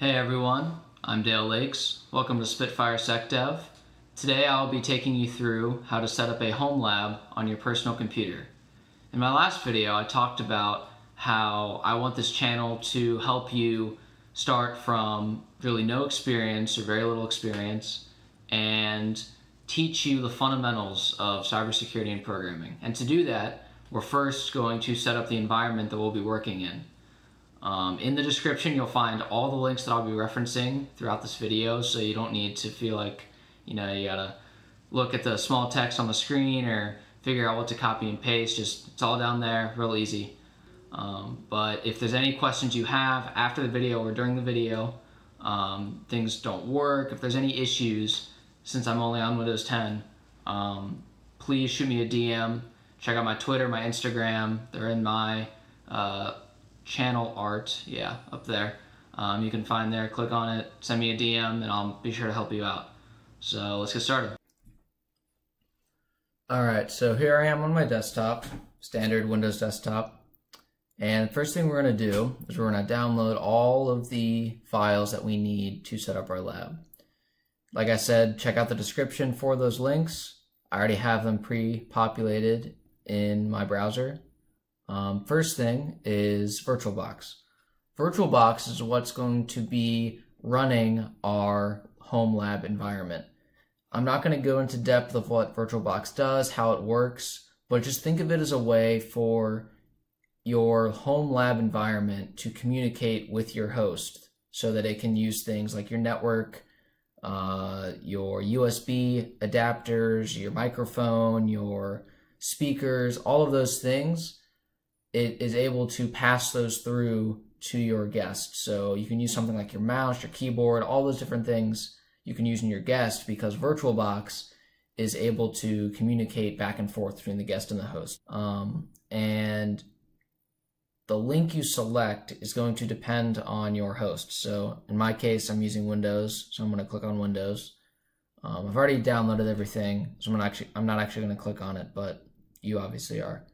Hey everyone, I'm Dale Lakes. Welcome to Spitfire SecDev. Today I'll be taking you through how to set up a home lab on your personal computer. In my last video I talked about how I want this channel to help you start from really no experience or very little experience and teach you the fundamentals of cybersecurity and programming. And to do that, we're first going to set up the environment that we'll be working in. In the description, you'll find all the links that I'll be referencing throughout this video, so you don't need to feel like, you gotta look at the small text on the screen or figure out what to copy and paste. It's all down there, real easy. But if there's any questions you have after the video or during the video, things don't work, if there's any issues, since I'm only on Windows 10, please shoot me a DM. Check out my Twitter, my Instagram. They're in my channel art, up there. You can find there, click on it, send me a DM, and I'll be sure to help you out. So let's get started. Alright, so here I am on my desktop, standard Windows desktop. And the first thing we're going to do is we're going to download all of the files that we need to set up our lab. Like I said, check out the description for those links. I already have them pre-populated in my browser. First thing is VirtualBox. VirtualBox is what's going to be running our home lab environment. I'm not going to go into depth of what VirtualBox does, how it works, but just think of it as a way for your home lab environment to communicate with your host so that it can use things like your network, your USB adapters, your microphone, your speakers, all of those things. It is able to pass those through to your guest. So you can use something like your mouse, your keyboard, all those different things you can use in your guest, because VirtualBox is able to communicate back and forth between the guest and the host. And the link you select is going to depend on your host. So in my case, I'm using Windows, so I'm going to click on Windows. I've already downloaded everything, so I'm not actually going to click on it, but you obviously are.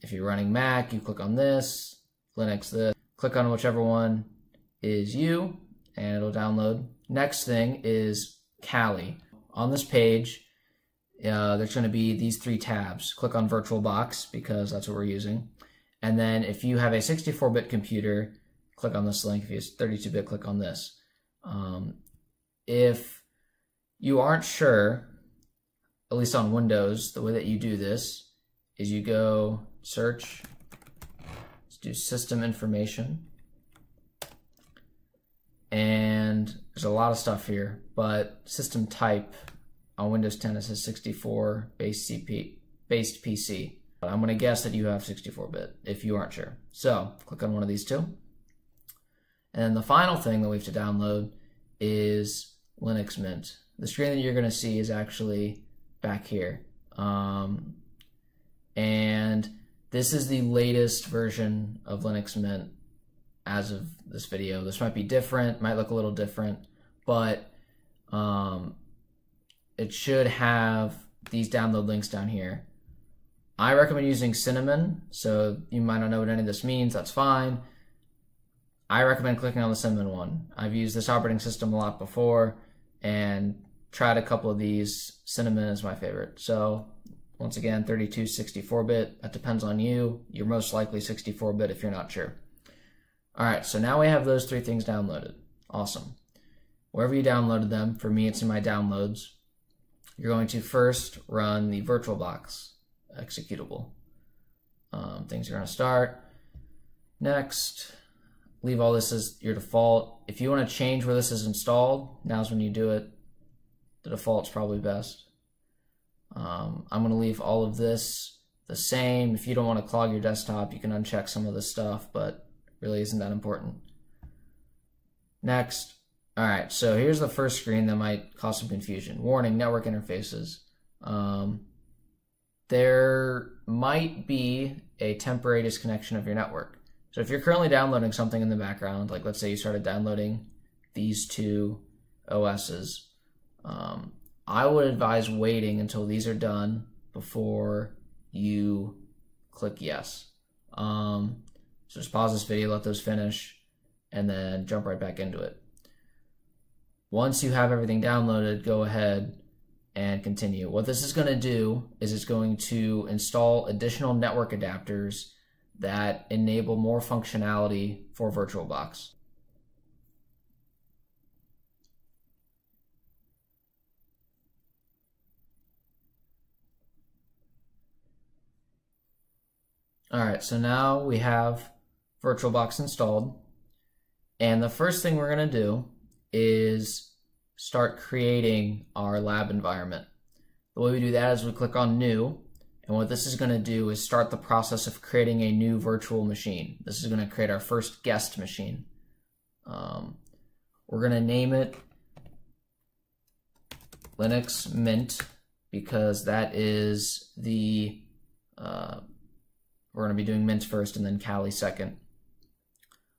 If you're running Mac, you click on this, Linux this, click on whichever one is you, and it'll download. Next thing is Kali. On this page, there's going to be these three tabs. Click on VirtualBox, because that's what we're using. And then if you have a 64-bit computer, click on this link. If you have 32-bit, click on this. If you aren't sure, at least on Windows, the way that you do this is you go search, let's do system information, and there's a lot of stuff here, but system type on Windows 10 it says 64 based PC. But I'm going to guess that you have 64-bit if you aren't sure. So click on one of these two. And then the final thing that we have to download is Linux Mint. The screen that you're going to see is actually back here. And this is the latest version of Linux Mint as of this video. This might be different, might look a little different, but it should have these download links down here. I recommend using Cinnamon, so you might not know what any of this means, that's fine. I recommend clicking on the Cinnamon one. I've used this operating system a lot before and tried a couple of these. Cinnamon is my favorite. So once again, 32, 64-bit, that depends on you. You're most likely 64-bit if you're not sure. All right, so now we have those three things downloaded. Awesome. Wherever you downloaded them, for me it's in my downloads, you're going to first run the VirtualBox executable. Things are going to start. Next, leave all this as your default. If you want to change where this is installed, now's when you do it. The default's probably best. I'm going to leave all of this the same. If you don't want to clog your desktop, you can uncheck some of this stuff, but really isn't that important. Next. Alright, so here's the first screen that might cause some confusion. Warning, network interfaces. There might be a temporary disconnection of your network. So if you're currently downloading something in the background, like let's say you started downloading these two OSs, I would advise waiting until these are done before you click yes. So just pause this video, let those finish, and then jump right back into it. Once you have everything downloaded, go ahead and continue. What this is going to do is it's going to install additional network adapters that enable more functionality for VirtualBox. Alright, so now we have VirtualBox installed, and the first thing we're going to do is start creating our lab environment. The way we do that is we click on New, and what this is going to do is start the process of creating a new virtual machine. This is going to create our first guest machine. We're going to name it Linux Mint because that is the we're going to be doing Mint first and then Kali second.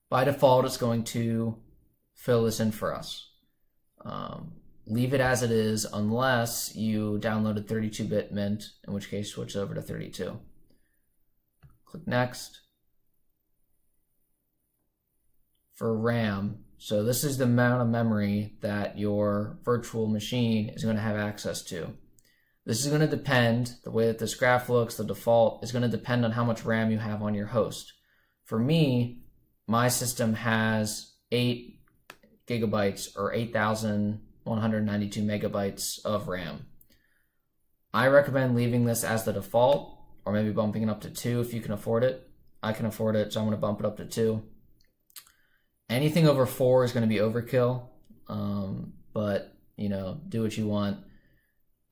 By default, it's going to fill this in for us. Leave it as it is unless you downloaded 32-bit Mint, in which case switch over to 32. Click Next. For RAM, so this is the amount of memory that your virtual machine is going to have access to. This is going to depend, the way that this graph looks, the default, is going to depend on how much RAM you have on your host. For me, my system has 8 gigabytes or 8,192 megabytes of RAM. I recommend leaving this as the default, or maybe bumping it up to 2 if you can afford it. I can afford it, so I'm going to bump it up to 2. Anything over 4 is going to be overkill, but you know, do what you want.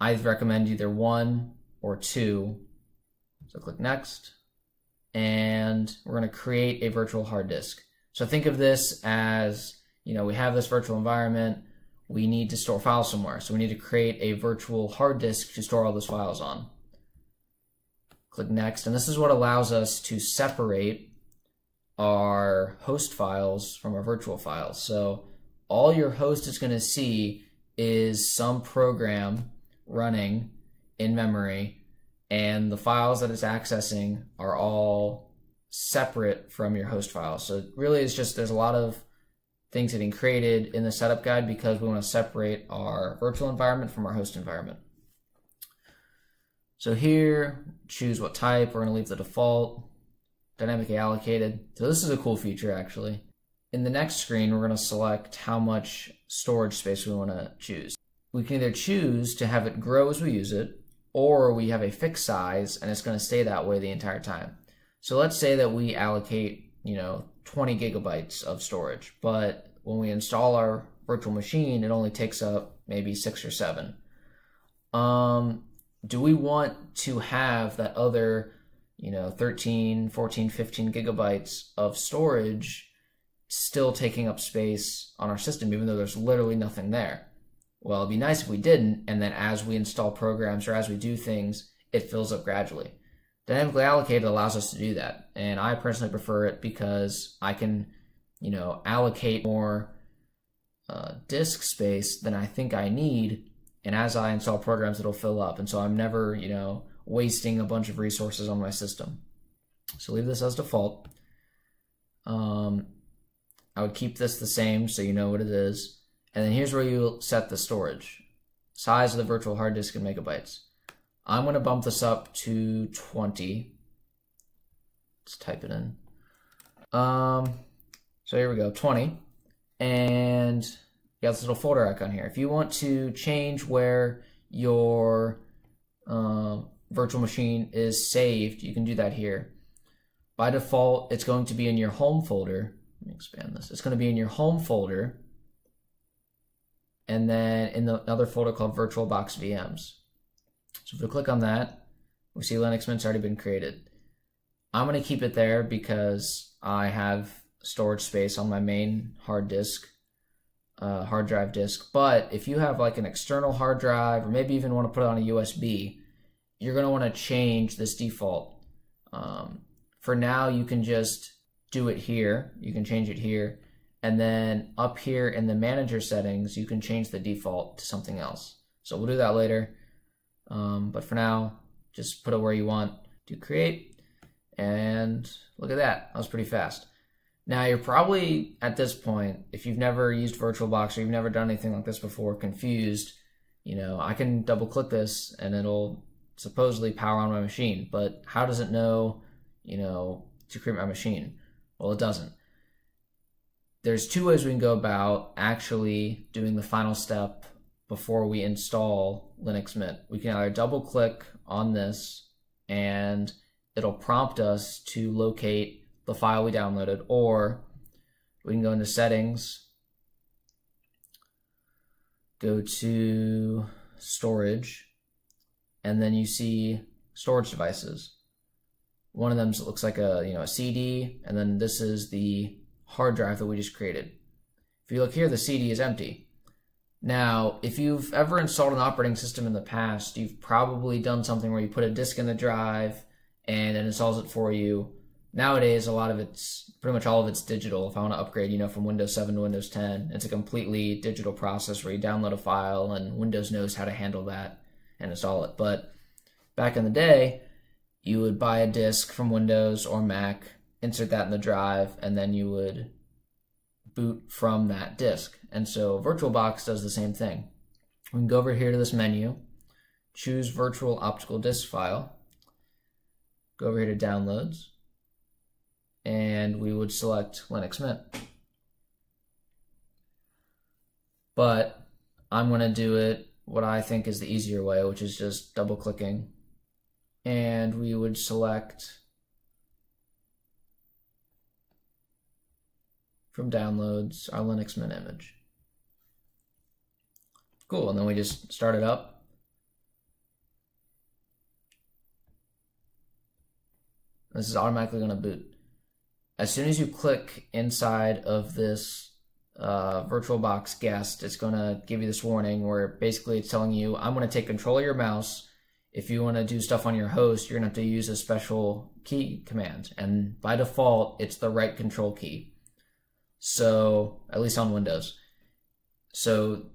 I recommend either 1 or 2. So click Next, and we're going to create a virtual hard disk. So think of this as, you know, we have this virtual environment, we need to store files somewhere. So we need to create a virtual hard disk to store all those files on. Click Next, and this is what allows us to separate our host files from our virtual files. So all your host is going to see is some program running in memory, and the files that it's accessing are all separate from your host files. So really it's just, there's a lot of things getting created in the setup guide because we want to separate our virtual environment from our host environment. So here, choose what type. We're going to leave the default, dynamically allocated. So this is a cool feature actually. In the next screen, we're going to select how much storage space we want to choose. We can either choose to have it grow as we use it, or we have a fixed size and it's going to stay that way the entire time. So let's say that we allocate, 20 gigabytes of storage, but when we install our virtual machine, it only takes up maybe 6 or 7. Do we want to have that other, 13, 14, 15 gigabytes of storage still taking up space on our system, even though there's literally nothing there? Well, it'd be nice if we didn't, and then as we install programs or as we do things, it fills up gradually. Dynamically allocated allows us to do that, and I personally prefer it because I can, allocate more disk space than I think I need, and as I install programs, it'll fill up, and so I'm never, wasting a bunch of resources on my system. So leave this as default. I would keep this the same so you know what it is. And then here's where you set the storage. Size of the virtual hard disk in megabytes. I'm going to bump this up to 20. Let's type it in. So here we go, 20. And you got this little folder icon here. If you want to change where your virtual machine is saved, you can do that here. By default, it's going to be in your home folder. Let me expand this. It's going to be in your home folder, and then in another folder called VirtualBox VMs. So if we click on that, we see Linux Mint's already been created. I'm going to keep it there because I have storage space on my main hard disk, hard drive disk. But if you have like an external hard drive, or maybe even want to put it on a USB, you're going to want to change this default. For now, you can just do it here. You can change it here. And then up here in the manager settings, you can change the default to something else. So we'll do that later. But for now, just put it where you want. Do create, and look at that. That was pretty fast. Now you're probably at this point, if you've never used VirtualBox or you've never done anything like this before, confused. I can double click this and it'll supposedly power on my machine, but how does it know, to create my machine? Well, it doesn't. There's two ways we can go about actually doing the final step before we install Linux Mint. We can either double click on this and it'll prompt us to locate the file we downloaded, or we can go into settings, go to storage, and then you see storage devices. One of them looks like a CD, and then this is the hard drive that we just created. If you look here, the CD is empty. Now, if you've ever installed an operating system in the past, you've probably done something where you put a disk in the drive and it installs it for you. Nowadays, pretty much all of it's digital. If I want to upgrade, from Windows 7 to Windows 10, it's a completely digital process where you download a file and Windows knows how to handle that and install it. But back in the day, you would buy a disk from Windows or Mac, insert that in the drive, and then you would boot from that disk. And so VirtualBox does the same thing. We can go over here to this menu, choose Virtual Optical Disk File, go over here to Downloads, and we would select Linux Mint. But I'm going to do it what I think is the easier way, which is just double clicking, and we would select from downloads our Linux Mint image. Cool, and then we just start it up. This is automatically going to boot. As soon as you click inside of this VirtualBox guest, it's going to give you this warning where basically it's telling you, I'm going to take control of your mouse. If you want to do stuff on your host, you're going to have to use a special key command. And by default, it's the right control key. So, at least on Windows. So,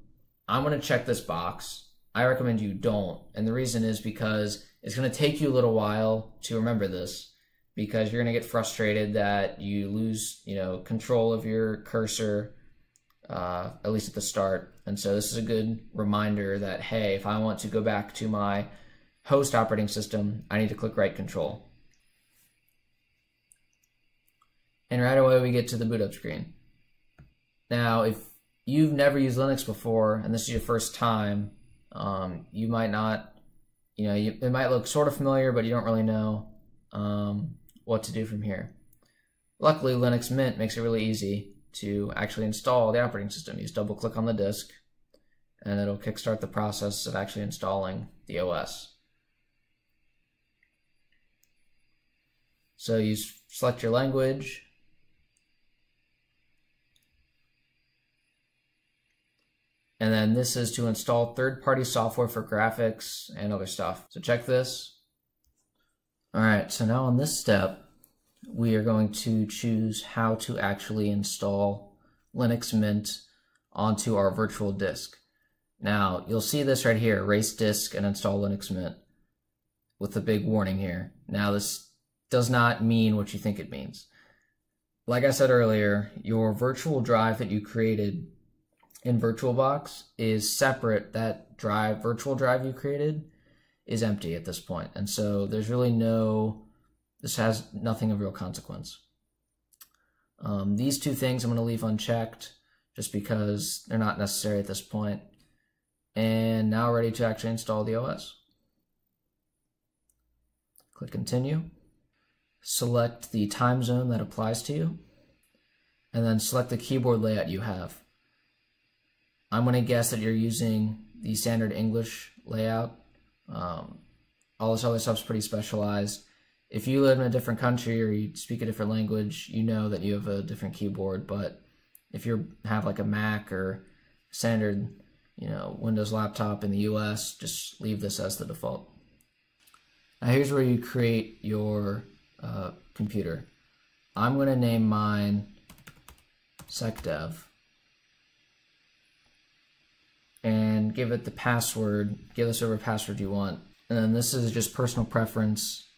I'm going to check this box. I recommend you don't. And the reason is because it's going to take you a little while to remember this, because you're going to get frustrated that you lose, control of your cursor, at least at the start. And so this is a good reminder that, hey, if I want to go back to my host operating system, I need to click right control. And right away we get to the boot up screen. Now, if you've never used Linux before and this is your first time, you might not, it might look sort of familiar, but you don't really know what to do from here. Luckily, Linux Mint makes it really easy to actually install the operating system. You just double click on the disk and it'll kickstart the process of actually installing the OS. So you select your language, and then this is to install third-party software for graphics and other stuff. So check this. All right, so now on this step, we are going to choose how to actually install Linux Mint onto our virtual disk. Now, you'll see this right here, erase disk and install Linux Mint, with a big warning here. Now, this does not mean what you think it means. Like I said earlier, your virtual drive that you created in VirtualBox is separate. That virtual drive you created is empty at this point. And so there's really this has nothing of real consequence. These two things I'm going to leave unchecked just because they're not necessary at this point. And now ready to actually install the OS. Click continue. Select the time zone that applies to you, and then select the keyboard layout you have. I'm going to guess that you're using the standard English layout. All this other stuff's pretty specialized. If you live in a different country or you speak a different language, you know that you have a different keyboard. But if you have like a Mac or standard, Windows laptop in the US, just leave this as the default. Now here's where you create your computer. I'm going to name mine SecDev and give it the password, give this whatever password you want. And then this is just personal preference.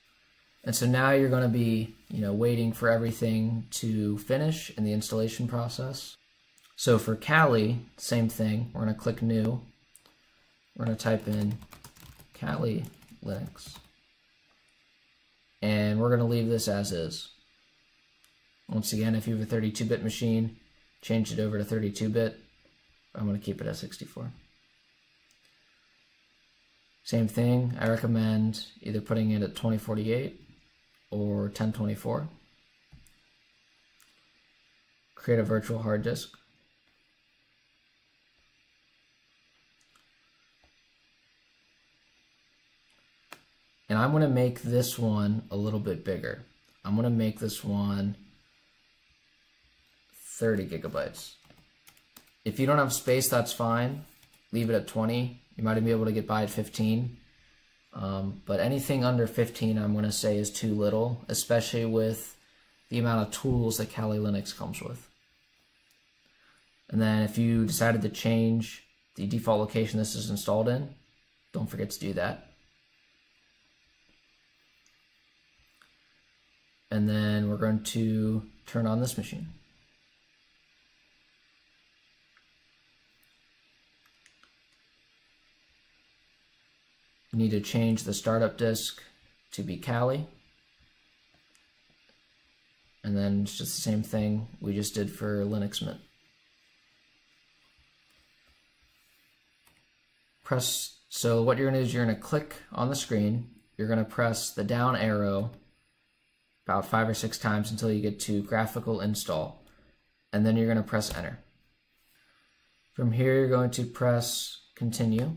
And so now you're going to be, waiting for everything to finish in the installation process. So for Kali, same thing. We're going to click New. We're going to type in Kali Linux. And we're going to leave this as is. Once again, if you have a 32-bit machine, change it over to 32-bit. I'm going to keep it at 64. Same thing, I recommend either putting it at 2048 or 1024. Create a virtual hard disk. And I'm going to make this one a little bit bigger. I'm going to make this one 30 gigabytes. If you don't have space, that's fine. Leave it at 20. You might be able to get by at 15. But anything under 15, I'm going to say, is too little, especially with the amount of tools that Kali Linux comes with. And then if you decided to change the default location this is installed in, don't forget to do that. And then we're going to turn on this machine. You need to change the startup disk to be Kali. And then it's just the same thing we just did for Linux Mint. So what you're going to do is you're going to click on the screen. You're going to press the down arrow about 5 or 6 times until you get to graphical install. And then you're going to press enter. From here, you're going to press continue.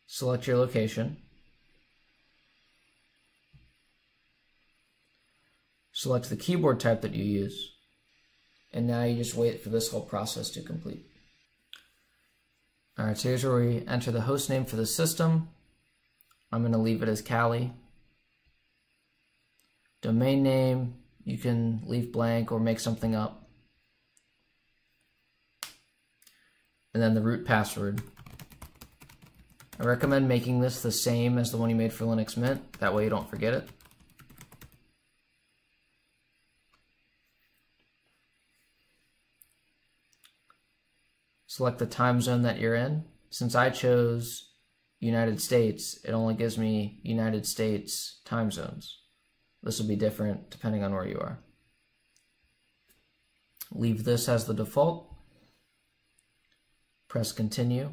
Select your location. Select the keyboard type that you use. And now you just wait for this whole process to complete. Alright, so here's where we enter the host name for the system. I'm going to leave it as Kali. Domain name, you can leave blank or make something up. And then the root password. I recommend making this the same as the one you made for Linux Mint. That way you don't forget it. Select the time zone that you're in. Since I chose United States, it only gives me United States time zones. This will be different depending on where you are. Leave this as the default. Press continue.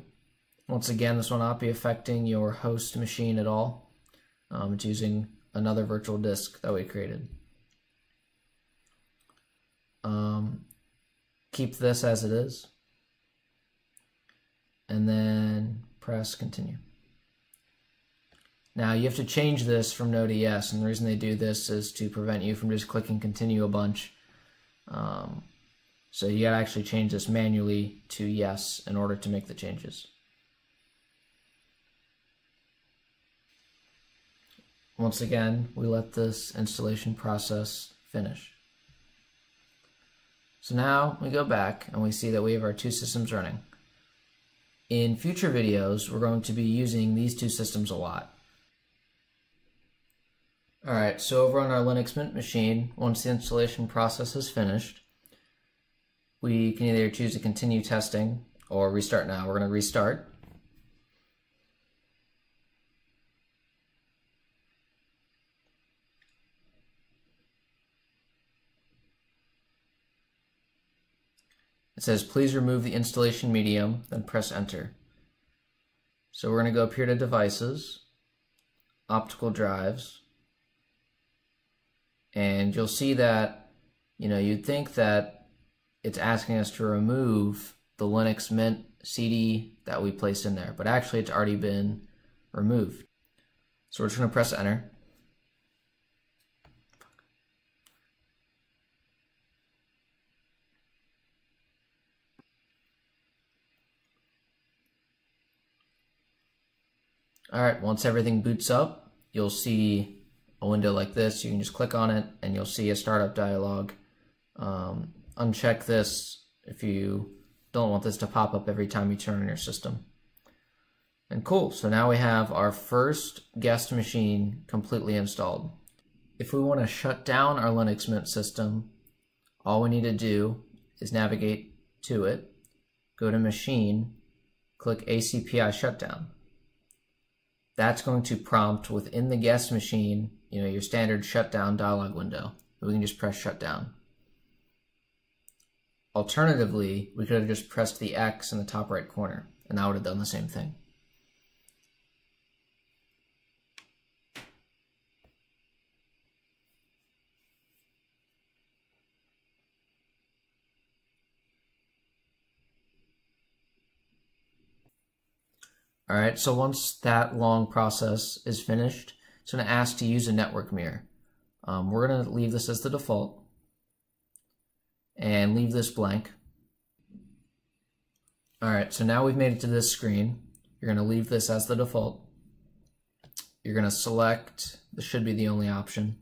Once again, this will not be affecting your host machine at all. It's using another virtual disk that we created. Keep this as it is. And then press continue. Now you have to change this from no to yes, and the reason they do this is to prevent you from just clicking continue a bunch. So you gotta actually change this manually to yes in order to make the changes. Once again, we let this installation process finish. So now we go back and we see that we have our 2 systems running. In future videos, we're going to be using these 2 systems a lot. Alright, so over on our Linux Mint machine, once the installation process is finished, we can either choose to continue testing or restart now. We're going to restart. It says, please remove the installation medium, then press enter. So we're going to go up here to devices, optical drives, and you'll see that, you'd think that it's asking us to remove the Linux Mint CD that we placed in there, but actually it's already been removed. So we're just going to press enter. Alright, once everything boots up, you'll see a window like this. You can just click on it and you'll see a startup dialog. Uncheck this if you don't want this to pop up every time you turn on your system. And cool, so now we have our first guest machine completely installed. If we want to shut down our Linux Mint system, all we need to do is navigate to it, go to Machine, click ACPI Shutdown. That's going to prompt within the guest machine, your standard shutdown dialog window. We can just press Shutdown. Alternatively, we could have just pressed the X in the top right corner, and that would have done the same thing. All right, so once that long process is finished, it's going to ask to use a network mirror. We're going to leave this as the default and leave this blank. All right, so now we've made it to this screen. You're going to leave this as the default. You're going to select, this should be the only option,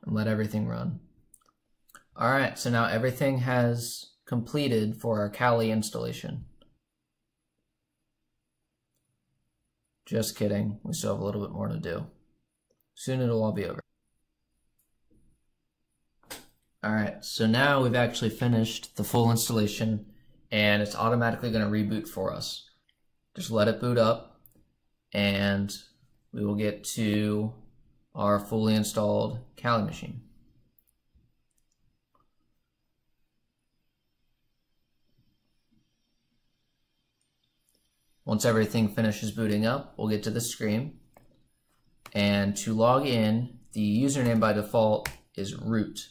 and let everything run. All right, so now everything has completed for our Kali installation. Just kidding, we still have a little bit more to do. Soon it'll all be over. All right, so now we've actually finished the full installation and it's automatically going to reboot for us. Just let it boot up and we will get to our fully installed Kali machine. Once everything finishes booting up, we'll get to this screen. And to log in, the username by default is root.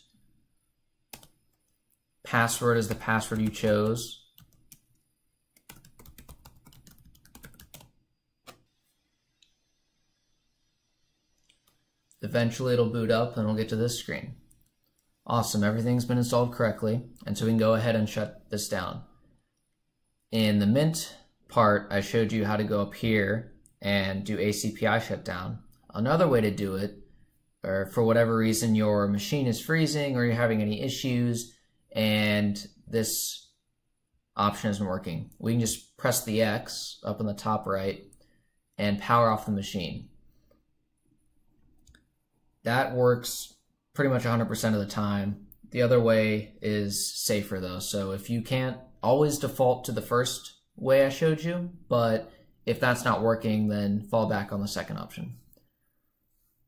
Password is the password you chose. Eventually it'll boot up and we'll get to this screen. Awesome, everything's been installed correctly, and so we can go ahead and shut this down. In the Mint part, I showed you how to go up here and do ACPI shutdown. Another way to do it, or for whatever reason your machine is freezing or you're having any issues and this option isn't working, we can just press the X up in the top right and power off the machine. That works pretty much 100% of the time. The other way is safer though, so if you can't always default to the first way I showed you, but if that's not working, then fall back on the second option.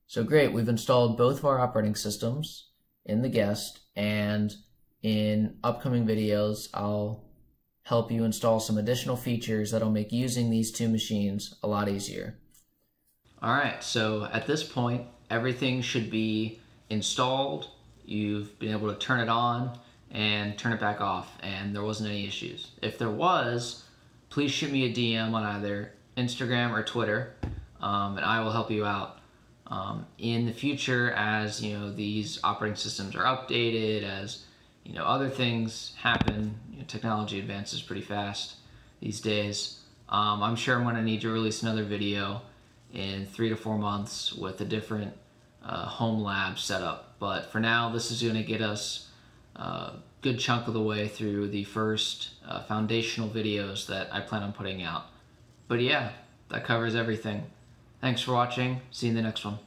So great, we've installed both of our operating systems in the guest, and in upcoming videos I'll help you install some additional features that'll make using these two machines a lot easier. Alright, so at this point everything should be installed. You've been able to turn it on and turn it back off, and there wasn't any issues. If there was, please shoot me a DM on either Instagram or Twitter, and I will help you out. In the future, as these operating systems are updated, as other things happen, technology advances pretty fast these days. I'm sure I'm going to need to release another video in 3 to 4 months with a different home lab setup. But for now, this is going to get us a good chunk of the way through the first foundational videos that I plan on putting out. But yeah, that covers everything. Thanks for watching. See you in the next one.